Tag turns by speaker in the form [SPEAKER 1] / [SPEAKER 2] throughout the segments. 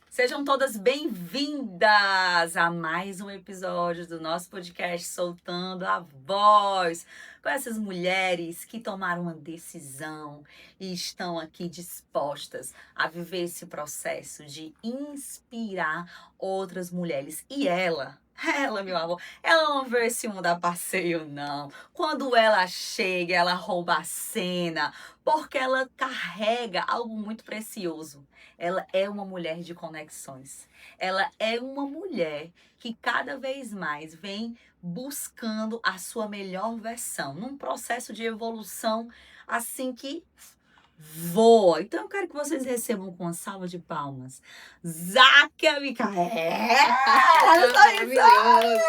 [SPEAKER 1] Sejam todas bem-vindas a mais um episódio do nosso podcast Soltando a Voz, com essas mulheres que tomaram uma decisão e estão aqui dispostas a viver esse processo de inspirar outras mulheres. E ela, meu amor, ela não vê esse mundo a passeio, não. Quando ela chega, ela rouba a cena, porque ela carrega algo muito precioso. Ela é uma mulher de conexões. Ela é uma mulher que cada vez mais vem buscando a sua melhor versão, num processo de evolução assim que voa. Então eu quero que vocês recebam com uma salva de palmas Záquia Micaela!
[SPEAKER 2] Maravilhoso!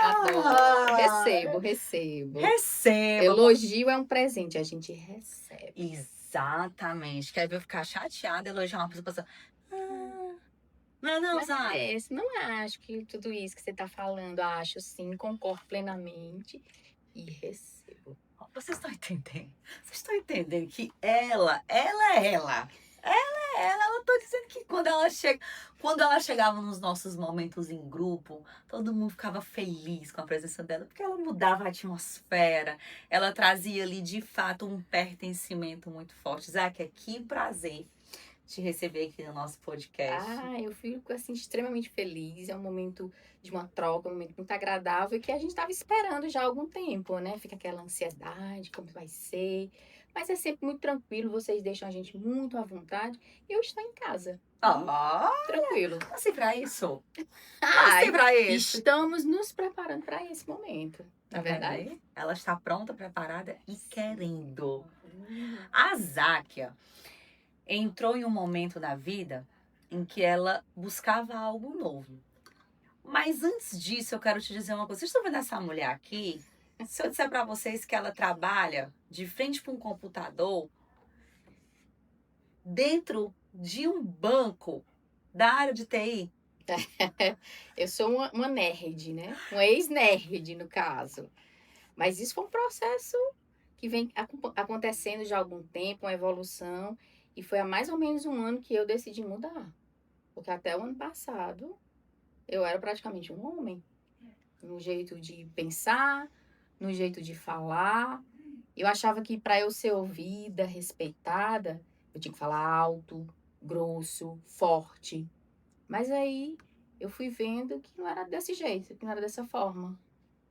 [SPEAKER 2] Adoro. Recebo.
[SPEAKER 1] Receba!
[SPEAKER 2] Elogio é um presente, a gente recebe.
[SPEAKER 1] Exatamente. Quer ver eu ficar chateada, elogiar uma pessoa pensando, não, Záquia.
[SPEAKER 2] Não acho que tudo isso que você está falando, acho sim, concordo plenamente e recebo.
[SPEAKER 1] Vocês estão entendendo? Vocês estão entendendo que ela é ela. Ela tô dizendo que quando ela chegava nos nossos momentos em grupo, todo mundo ficava feliz com a presença dela, porque ela mudava a atmosfera, ela trazia ali de fato um pertencimento muito forte. Záquia, que prazer te receber aqui no nosso podcast.
[SPEAKER 2] Eu fico assim extremamente feliz, é um momento de uma troca, um momento muito agradável e que a gente estava esperando já há algum tempo, né? Fica aquela ansiedade, como vai ser, mas é sempre muito tranquilo, vocês deixam a gente muito à vontade e eu estou em casa. Tranquilo.
[SPEAKER 1] Nasci pra isso. Nasci pra isso.
[SPEAKER 2] Estamos nos preparando para esse momento, na verdade.
[SPEAKER 1] Ela está pronta, preparada e querendo. A Záquia entrou em um momento da vida em que ela buscava algo novo. Mas antes disso, eu quero te dizer uma coisa. Vocês estão vendo essa mulher aqui? Se eu disser para vocês que ela trabalha de frente para um computador, dentro de um banco da área de TI.
[SPEAKER 2] Eu sou uma nerd, né? Uma ex-nerd, no caso. Mas isso foi um processo que vem acontecendo já há algum tempo, uma evolução. E foi há mais ou menos um ano que eu decidi mudar. Porque até o ano passado, eu era praticamente um homem. No jeito de pensar, no jeito de falar. Eu achava que para eu ser ouvida, respeitada, eu tinha que falar alto, grosso, forte. Mas aí eu fui vendo que não era desse jeito, que não era dessa forma.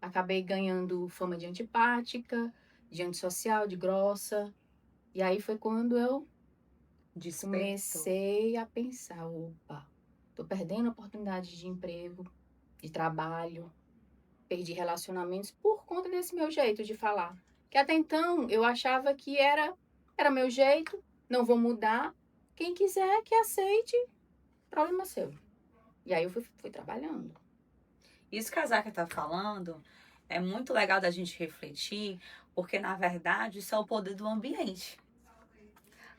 [SPEAKER 2] Acabei ganhando fama de antipática, de antissocial, de grossa. E aí foi quando eu comecei a pensar, opa, tô perdendo oportunidade de emprego, de trabalho, perdi relacionamentos por conta desse meu jeito de falar. Que até então eu achava que era meu jeito, não vou mudar. Quem quiser que aceite, problema seu. E aí eu fui trabalhando.
[SPEAKER 1] Isso que a Záquia tá falando é muito legal da gente refletir, porque na verdade isso é o poder do ambiente.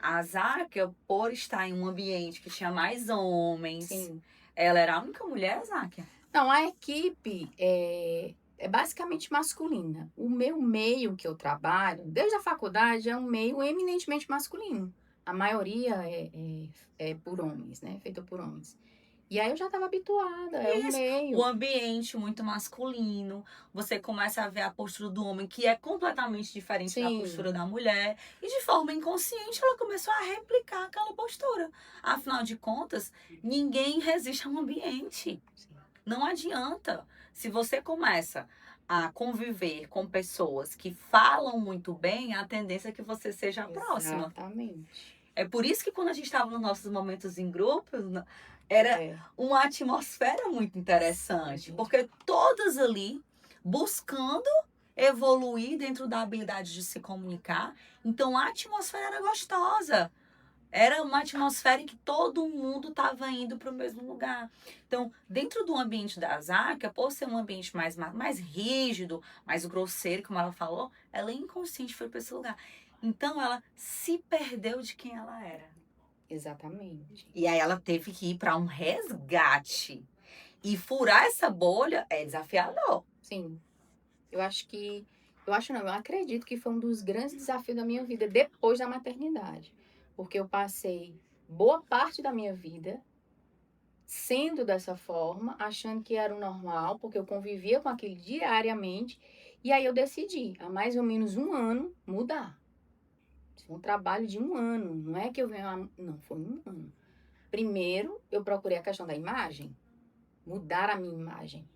[SPEAKER 1] A Záquia, por estar em um ambiente que tinha mais homens,
[SPEAKER 2] Sim.
[SPEAKER 1] Ela era a única mulher, Záquia?
[SPEAKER 2] Não, a equipe é basicamente masculina. O meu meio que eu trabalho, desde a faculdade, é um meio eminentemente masculino. A maioria é por homens, né? Feito por homens. E aí eu já estava habituada, é o meio.
[SPEAKER 1] O ambiente muito masculino, você começa a ver a postura do homem que é completamente diferente
[SPEAKER 2] Sim.
[SPEAKER 1] da postura da mulher. E de forma inconsciente ela começou a replicar aquela postura. Afinal de contas, ninguém resiste a um ambiente.
[SPEAKER 2] Sim.
[SPEAKER 1] Não adianta. Se você começa a conviver com pessoas que falam muito bem, a tendência é que você seja a próxima.
[SPEAKER 2] Exatamente.
[SPEAKER 1] É por isso que quando a gente estava nos nossos momentos em grupos, era uma atmosfera muito interessante. Sim. Porque todas ali buscando evoluir dentro da habilidade de se comunicar. Então a atmosfera era gostosa. Era uma atmosfera em que todo mundo estava indo para o mesmo lugar. Então, dentro do ambiente da Záquia, por ser um ambiente mais rígido, mais grosseiro, como ela falou, ela inconsciente foi para esse lugar. Então, ela se perdeu de quem ela era.
[SPEAKER 2] Exatamente.
[SPEAKER 1] E aí, ela teve que ir para um resgate. E furar essa bolha é desafiador.
[SPEAKER 2] Sim. Eu acho que Eu acho não, eu acredito que foi um dos grandes desafios da minha vida depois da maternidade. Porque eu passei boa parte da minha vida sendo dessa forma, achando que era o normal, porque eu convivia com aquilo diariamente. E aí eu decidi, há mais ou menos um ano, mudar. Foi um trabalho de um ano, não é que eu venho... Não, foi um ano. Primeiro, eu procurei a questão da imagem, mudar a minha imagem,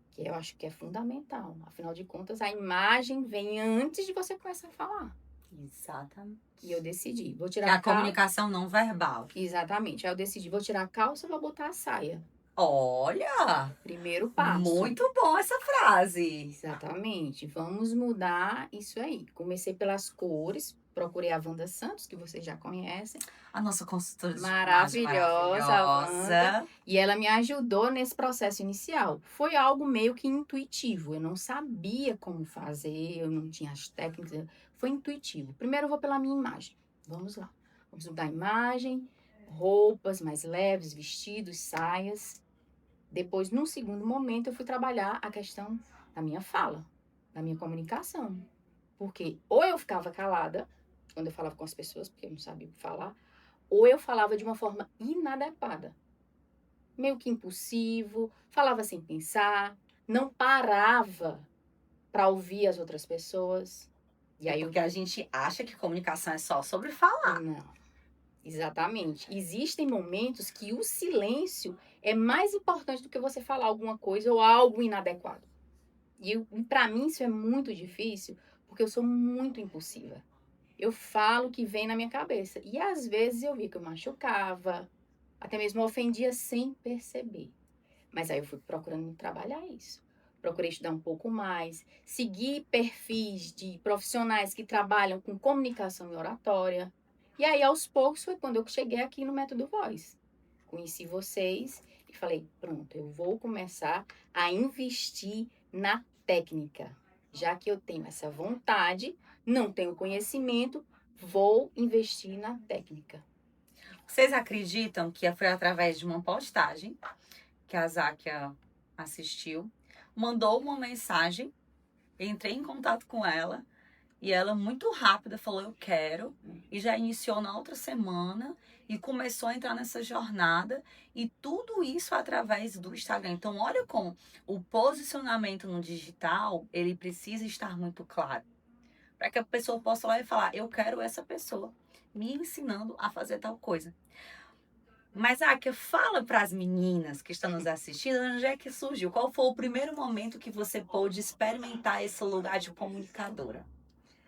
[SPEAKER 2] que eu acho que é fundamental. Afinal de contas, a imagem vem antes de você começar a falar.
[SPEAKER 1] Exatamente.
[SPEAKER 2] E eu decidi, vou
[SPEAKER 1] Que
[SPEAKER 2] tirar
[SPEAKER 1] é a
[SPEAKER 2] a calça.
[SPEAKER 1] comunicação não verbal.
[SPEAKER 2] Exatamente. Aí eu decidi, vou tirar a calça e vou botar a saia.
[SPEAKER 1] Olha!
[SPEAKER 2] Primeiro passo.
[SPEAKER 1] Muito bom essa frase.
[SPEAKER 2] Exatamente. Vamos mudar isso aí. Comecei pelas cores, procurei a Wanda Santos, que vocês já conhecem.
[SPEAKER 1] A nossa consultora de
[SPEAKER 2] Maravilhosa, a Wanda.
[SPEAKER 1] maravilhosa.
[SPEAKER 2] E ela me ajudou nesse processo inicial. Foi algo meio que intuitivo. Eu não sabia como fazer, eu não tinha as técnicas. Foi intuitivo. Primeiro eu vou pela minha imagem. Vamos lá. Vamos mudar a imagem, roupas mais leves, vestidos, saias. Depois, num segundo momento, eu fui trabalhar a questão da minha fala, da minha comunicação. Porque ou eu ficava calada, quando eu falava com as pessoas, porque eu não sabia o que falar, ou eu falava de uma forma inadequada. Meio que impulsivo, falava sem pensar, não parava para ouvir as outras pessoas. E aí
[SPEAKER 1] Porque a gente acha que comunicação é só sobre falar.
[SPEAKER 2] Não, exatamente. Existem momentos que o silêncio é mais importante do que você falar alguma coisa ou algo inadequado. E para mim isso é muito difícil, porque eu sou muito impulsiva. Eu falo o que vem na minha cabeça. E às vezes eu vi que eu machucava, até mesmo ofendia sem perceber. Mas aí eu fui procurando trabalhar isso. Procurei estudar um pouco mais, seguir perfis de profissionais que trabalham com comunicação e oratória. E aí, aos poucos, foi quando eu cheguei aqui no Método Voz. Conheci vocês e falei, pronto, eu vou começar a investir na técnica. Já que eu tenho essa vontade, não tenho conhecimento, vou investir na técnica.
[SPEAKER 1] Vocês acreditam que foi através de uma postagem que a Záquia assistiu, mandou uma mensagem, entrei em contato com ela e ela muito rápida falou eu quero e já iniciou na outra semana e começou a entrar nessa jornada e tudo isso através do Instagram. Então olha como o posicionamento no digital, ele precisa estar muito claro. Para que a pessoa possa lá e falar eu quero essa pessoa me ensinando a fazer tal coisa. Mas, Ákia, fala para as meninas que estão nos assistindo, onde é que surgiu? Qual foi o primeiro momento que você pôde experimentar esse lugar de comunicadora?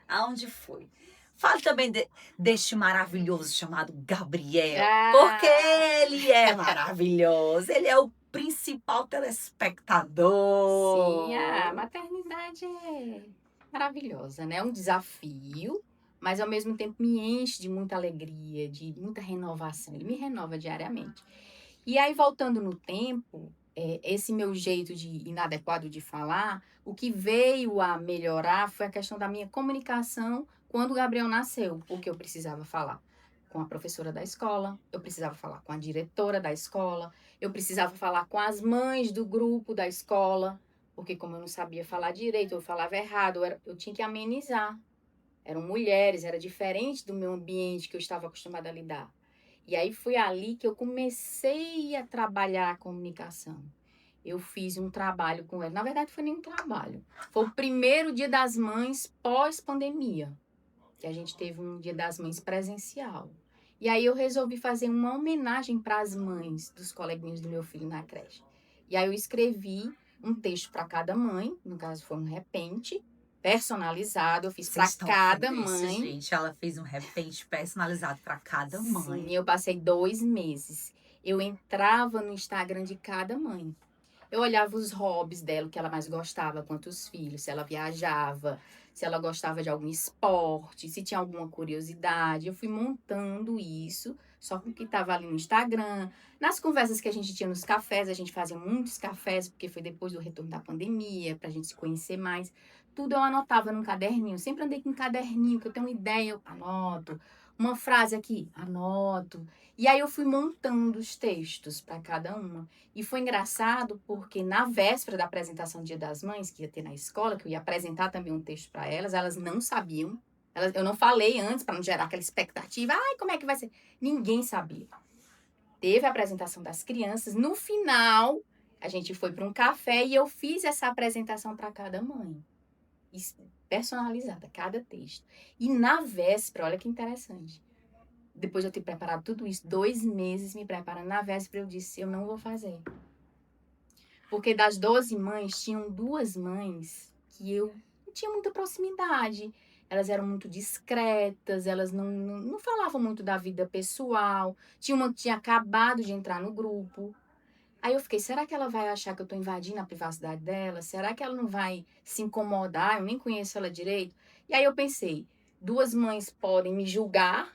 [SPEAKER 1] Aonde foi? Fale também deste maravilhoso chamado Gabriel, porque ele é maravilhoso, ele é o principal telespectador.
[SPEAKER 2] Sim, a maternidade é maravilhosa, né? É um desafio, mas ao mesmo tempo me enche de muita alegria, de muita renovação. Ele me renova diariamente. E aí, voltando no tempo, esse meu jeito de inadequado de falar, o que veio a melhorar foi a questão da minha comunicação quando o Gabriel nasceu, porque eu precisava falar com a professora da escola, eu precisava falar com a diretora da escola, eu precisava falar com as mães do grupo da escola, porque como eu não sabia falar direito, eu falava errado, eu tinha que amenizar. Eram mulheres, era diferente do meu ambiente que eu estava acostumada a lidar. E aí foi ali que eu comecei a trabalhar a comunicação. Eu fiz um trabalho com ela. Na verdade, foi nem um trabalho. Foi o primeiro Dia das Mães pós-pandemia, que a gente teve um Dia das Mães presencial. E aí eu resolvi fazer uma homenagem para as mães dos coleguinhas do meu filho na creche. E aí eu escrevi um texto para cada mãe, no caso foi um repente, personalizado, eu fiz para cada mãe.
[SPEAKER 1] Gente, ela fez um repente personalizado para cada mãe.
[SPEAKER 2] Sim, eu passei 2 meses. Eu entrava no Instagram de cada mãe. Eu olhava os hobbies dela, o que ela mais gostava, quantos filhos, se ela viajava, se ela gostava de algum esporte, se tinha alguma curiosidade. Eu fui montando isso, só com o que estava ali no Instagram. Nas conversas que a gente tinha nos cafés, a gente fazia muitos cafés, porque foi depois do retorno da pandemia, para a gente se conhecer mais. Tudo eu anotava num caderninho. Sempre andei com um caderninho, que eu tenho uma ideia, eu anoto. uma frase aqui, anoto. E aí eu fui montando os textos para cada uma. E foi engraçado porque na véspera da apresentação do Dia das Mães, que ia ter na escola, que eu ia apresentar também um texto para elas não sabiam. Eu não falei antes para não gerar aquela expectativa. Ai, como é que vai ser? Ninguém sabia. Teve a apresentação das crianças. No final, a gente foi para um café e eu fiz essa apresentação para cada mãe. Personalizada, cada texto. E na véspera, olha que interessante. Depois de eu ter preparado tudo isso, 2 meses me preparando, na véspera eu disse, eu não vou fazer. Porque das 12 mães, tinham 2 mães que eu não tinha muita proximidade. Elas eram muito discretas, elas não falavam muito da vida pessoal. Tinha uma que tinha acabado de entrar no grupo. Aí eu fiquei, será que ela vai achar que eu tô invadindo a privacidade dela? Será que ela não vai se incomodar? Eu nem conheço ela direito. E aí eu pensei, 2 mães podem me julgar,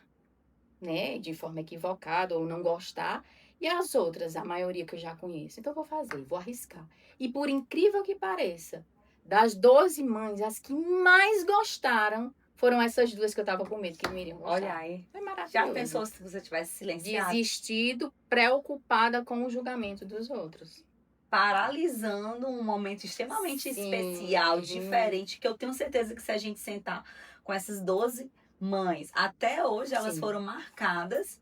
[SPEAKER 2] né, de forma equivocada ou não gostar, e as outras, a maioria que eu já conheço. Então eu vou fazer, vou arriscar. E por incrível que pareça, das 12 mães, as que mais gostaram foram essas 2 que eu tava com medo que não iriam gostar.
[SPEAKER 1] Olha aí.
[SPEAKER 2] Foi maravilhoso.
[SPEAKER 1] Já pensou se você tivesse silenciado?
[SPEAKER 2] Desistido, preocupada com o julgamento dos outros.
[SPEAKER 1] Paralisando um momento extremamente
[SPEAKER 2] Sim.
[SPEAKER 1] especial, diferente, que eu tenho certeza que se a gente sentar com essas 12 mães, até hoje elas
[SPEAKER 2] Sim.
[SPEAKER 1] foram marcadas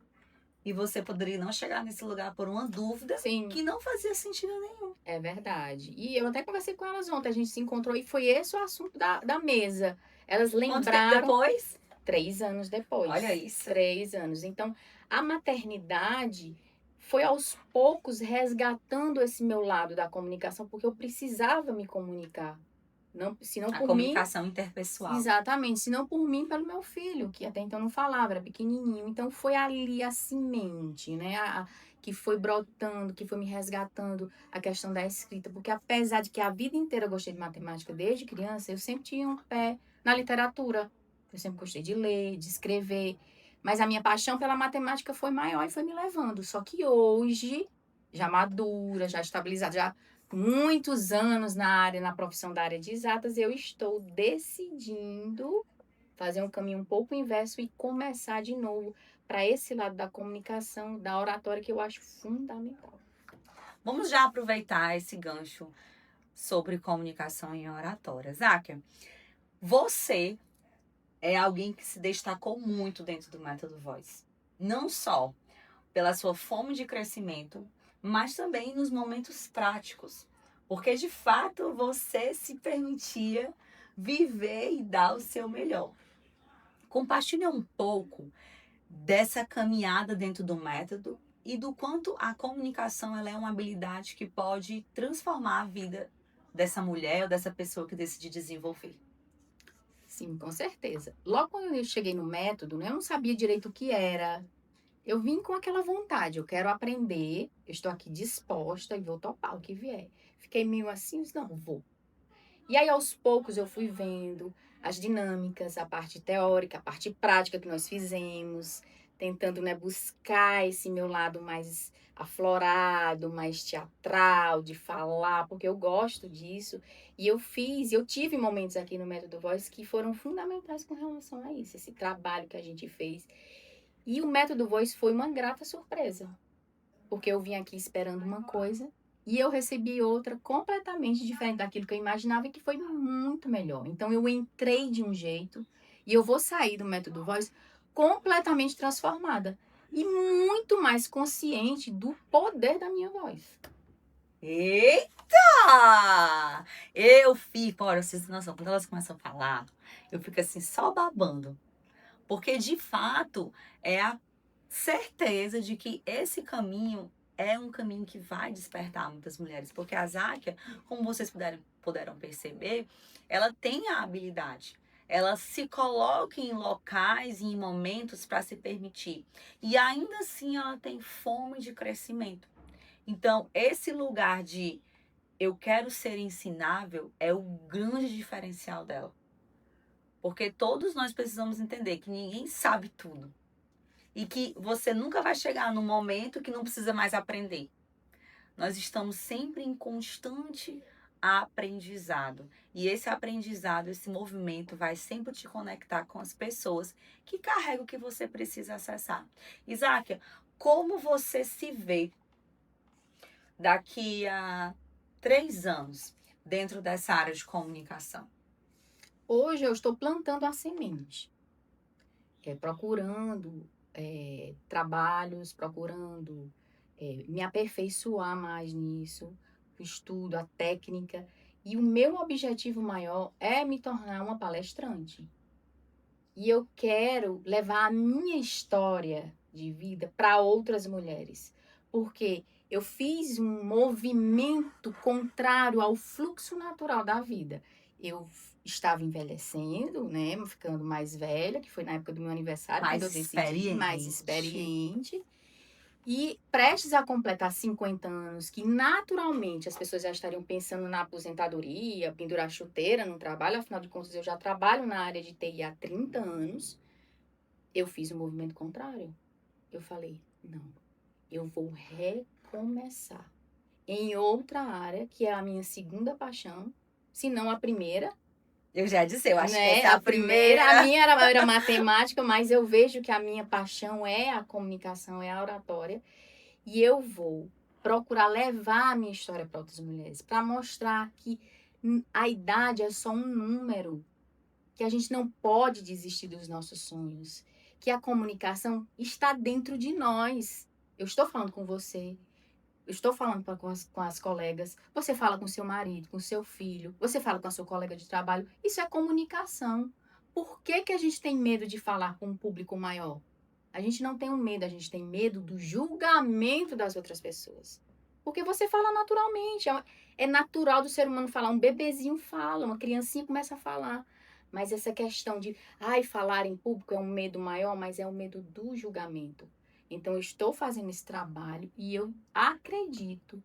[SPEAKER 1] e você poderia não chegar nesse lugar por uma dúvida
[SPEAKER 2] Sim.
[SPEAKER 1] que não fazia sentido nenhum.
[SPEAKER 2] É verdade. E eu até conversei com elas ontem, a gente se encontrou e foi esse o assunto da mesa. Elas
[SPEAKER 1] Quanto tempo
[SPEAKER 2] lembraram
[SPEAKER 1] depois?
[SPEAKER 2] 3 anos depois.
[SPEAKER 1] Olha isso.
[SPEAKER 2] 3 anos. Então, a maternidade foi aos poucos resgatando esse meu lado da comunicação, porque eu precisava me comunicar. Se não
[SPEAKER 1] A
[SPEAKER 2] por mim,
[SPEAKER 1] comunicação interpessoal.
[SPEAKER 2] exatamente, se não por mim, pelo meu filho, que até então não falava, era pequenininho. Então, foi ali a semente, né? Que foi brotando, que foi me resgatando a questão da escrita. Porque apesar de que a vida inteira eu gostei de matemática desde criança, eu sempre tinha um pé na literatura. Eu sempre gostei de ler, de escrever. Mas a minha paixão pela matemática foi maior e foi me levando. Só que hoje, já madura, já estabilizada, já muitos anos na profissão da área de exatas, eu estou decidindo fazer um caminho um pouco inverso e começar de novo para esse lado da comunicação, da oratória, que eu acho fundamental.
[SPEAKER 1] Vamos já aproveitar esse gancho sobre comunicação em oratória. Záquia, você é alguém que se destacou muito dentro do Método Voice. Não só pela sua fome de crescimento, mas também nos momentos práticos. Porque, de fato, você se permitia viver e dar o seu melhor. Compartilha um pouco dessa caminhada dentro do método e do quanto a comunicação ela é uma habilidade que pode transformar a vida dessa mulher ou dessa pessoa que decide desenvolver.
[SPEAKER 2] Sim, com certeza. Logo quando eu cheguei no método, né, eu não sabia direito o que era. Eu vim com aquela vontade, eu quero aprender, eu estou aqui disposta e vou topar o que vier. Fiquei meio assim, não, vou. E aí, aos poucos, eu fui vendo as dinâmicas, a parte teórica, a parte prática que nós fizemos, tentando, né, buscar esse meu lado mais aflorado, mais teatral, de falar, porque eu gosto disso. E eu tive momentos aqui no Método Voice que foram fundamentais com relação a isso, esse trabalho que a gente fez. E o Método Voice foi uma grata surpresa, porque eu vim aqui esperando uma coisa e eu recebi outra completamente diferente daquilo que eu imaginava e que foi muito melhor. Então, eu entrei de um jeito e eu vou sair do Método Voice completamente transformada e muito mais consciente do poder da minha voz.
[SPEAKER 1] Eita! Eu fico, olha, vocês não noção, quando elas começam a falar, eu fico assim, só babando. Porque, de fato, é a certeza de que esse caminho é um caminho que vai despertar muitas mulheres. Porque a Záquia, como vocês puderam perceber, ela tem a habilidade. Ela se coloca em locais e em momentos para se permitir. E ainda assim ela tem fome de crescimento. Então, esse lugar de eu quero ser ensinável é o grande diferencial dela. Porque todos nós precisamos entender que ninguém sabe tudo. E que você nunca vai chegar num momento que não precisa mais aprender. Nós estamos sempre em constante aprendizado. E esse aprendizado, esse movimento vai sempre te conectar com as pessoas que carregam o que você precisa acessar. Isáquia, como você se vê daqui a 3 anos dentro dessa área de comunicação?
[SPEAKER 2] Hoje eu estou plantando a semente, procurando trabalhos, procurando me aperfeiçoar mais nisso, o estudo, a técnica. E o meu objetivo maior é me tornar uma palestrante. E eu quero levar a minha história de vida para outras mulheres. Porque eu fiz um movimento contrário ao fluxo natural da vida. Eu estava envelhecendo, né, ficando mais velha, que foi na época do meu aniversário,
[SPEAKER 1] Mais
[SPEAKER 2] quando eu decidi, mais
[SPEAKER 1] experiente.
[SPEAKER 2] experiente. E prestes a completar 50 anos, que naturalmente as pessoas já estariam pensando na aposentadoria, pendurar chuteira no trabalho, afinal de contas eu já trabalho na área de TI há 30 anos, eu fiz um movimento contrário. Eu falei, não, eu vou recomeçar em outra área, que é a minha segunda paixão, se não a primeira,
[SPEAKER 1] Eu já disse, eu acho que
[SPEAKER 2] né?
[SPEAKER 1] essa é a
[SPEAKER 2] A
[SPEAKER 1] primeira.
[SPEAKER 2] minha era matemática, mas eu vejo que a minha paixão é a comunicação, é a oratória. E eu vou procurar levar a minha história para outras mulheres, para mostrar que a idade é só um número, que a gente não pode desistir dos nossos sonhos, que a comunicação está dentro de nós. Eu estou falando com você, eu estou falando com as colegas, você fala com seu marido, com seu filho, você fala com a sua colega de trabalho. Isso é comunicação. Por que que a gente tem medo de falar com um público maior? A gente não tem um medo, a gente tem medo do julgamento das outras pessoas. Porque você fala naturalmente. É natural do ser humano falar. Um bebezinho fala, uma criancinha começa a falar. Mas essa questão de, falar em público é um medo maior, mas é o medo do julgamento. Então, eu estou fazendo esse trabalho e eu acredito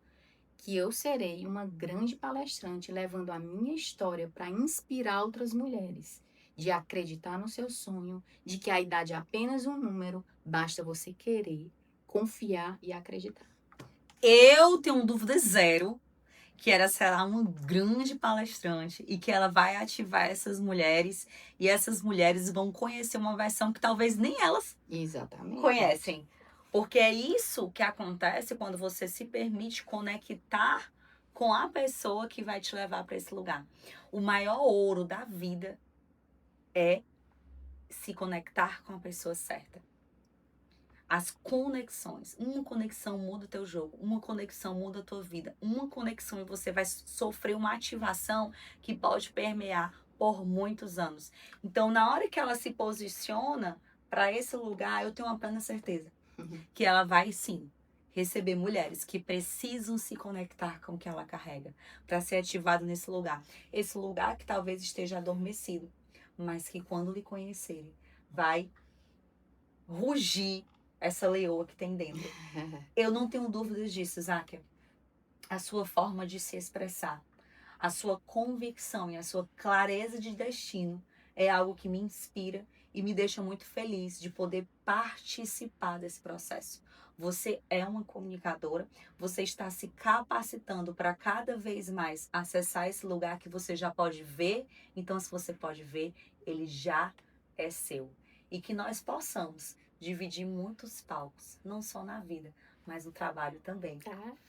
[SPEAKER 2] que eu serei uma grande palestrante, levando a minha história para inspirar outras mulheres, de acreditar no seu sonho, de que a idade é apenas um número, basta você querer, confiar e acreditar.
[SPEAKER 1] Eu tenho dúvida zero que ela será uma grande palestrante e que ela vai ativar essas mulheres e essas mulheres vão conhecer uma versão que talvez nem elas
[SPEAKER 2] Exatamente.
[SPEAKER 1] conhecem. Porque é isso que acontece quando você se permite conectar com a pessoa que vai te levar para esse lugar. O maior ouro da vida é se conectar com a pessoa certa. As conexões. Uma conexão muda o teu jogo. Uma conexão muda a tua vida. Uma conexão e você vai sofrer uma ativação que pode permear por muitos anos. Então, na hora que ela se posiciona para esse lugar, eu tenho uma plena certeza que ela vai sim receber mulheres que precisam se conectar com o que ela carrega para ser ativado nesse lugar. Esse lugar que talvez esteja adormecido, mas que quando lhe conhecerem, vai rugir essa leoa que tem dentro. Eu não tenho dúvidas disso, Záquia. A sua forma de se expressar, a sua convicção e a sua clareza de destino é algo que me inspira e me deixa muito feliz de poder participar desse processo. Você é uma comunicadora, você está se capacitando para cada vez mais acessar esse lugar que você já pode ver. Então, se você pode ver, ele já é seu. E que nós possamos dividir muitos palcos, não só na vida, mas no trabalho também.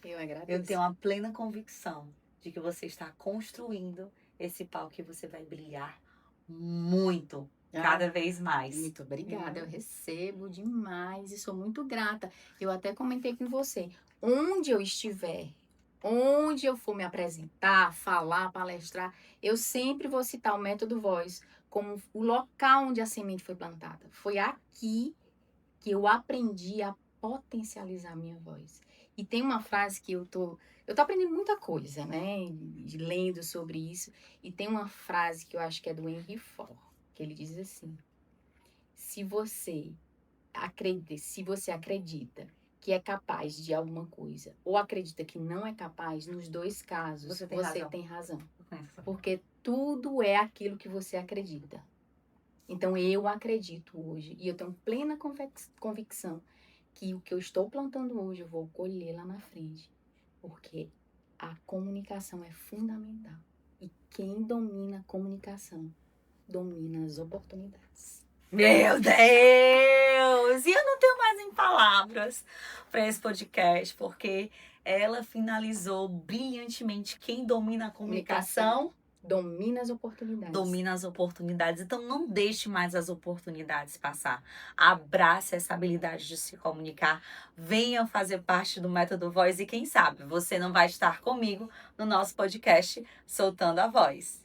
[SPEAKER 2] Eu agradeço.
[SPEAKER 1] Eu tenho uma plena convicção de que você está construindo esse palco que você vai brilhar muito, cada vez mais.
[SPEAKER 2] Muito obrigada, eu recebo demais e sou muito grata. Eu até comentei com você, onde eu estiver, onde eu for me apresentar, falar, palestrar, eu sempre vou citar o método Voz como o local onde a semente foi plantada. Foi aqui que eu aprendi a potencializar a minha voz. E tem uma frase que eu tô aprendendo muita coisa, né, lendo sobre isso, e tem uma frase que eu acho que é do Henry Ford, que ele diz assim: se você acredita que é capaz de alguma coisa ou acredita que não é capaz, nos dois casos
[SPEAKER 1] Você tem razão.
[SPEAKER 2] Porque tudo é aquilo que você acredita. Então eu acredito hoje e eu tenho plena convicção que o que eu estou plantando hoje eu vou colher lá na frente. Porque A comunicação é fundamental. E quem domina a comunicação, domina as oportunidades.
[SPEAKER 1] Meu Deus! E eu não tenho mais em palavras para esse podcast, porque ela finalizou brilhantemente. Quem domina a comunicação
[SPEAKER 2] Domina as oportunidades.
[SPEAKER 1] domina as oportunidades. Então, não deixe mais as oportunidades passar. Abrace essa habilidade de se comunicar. Venha fazer parte do Método Voz e quem sabe você não vai estar comigo no nosso podcast Soltando a Voz.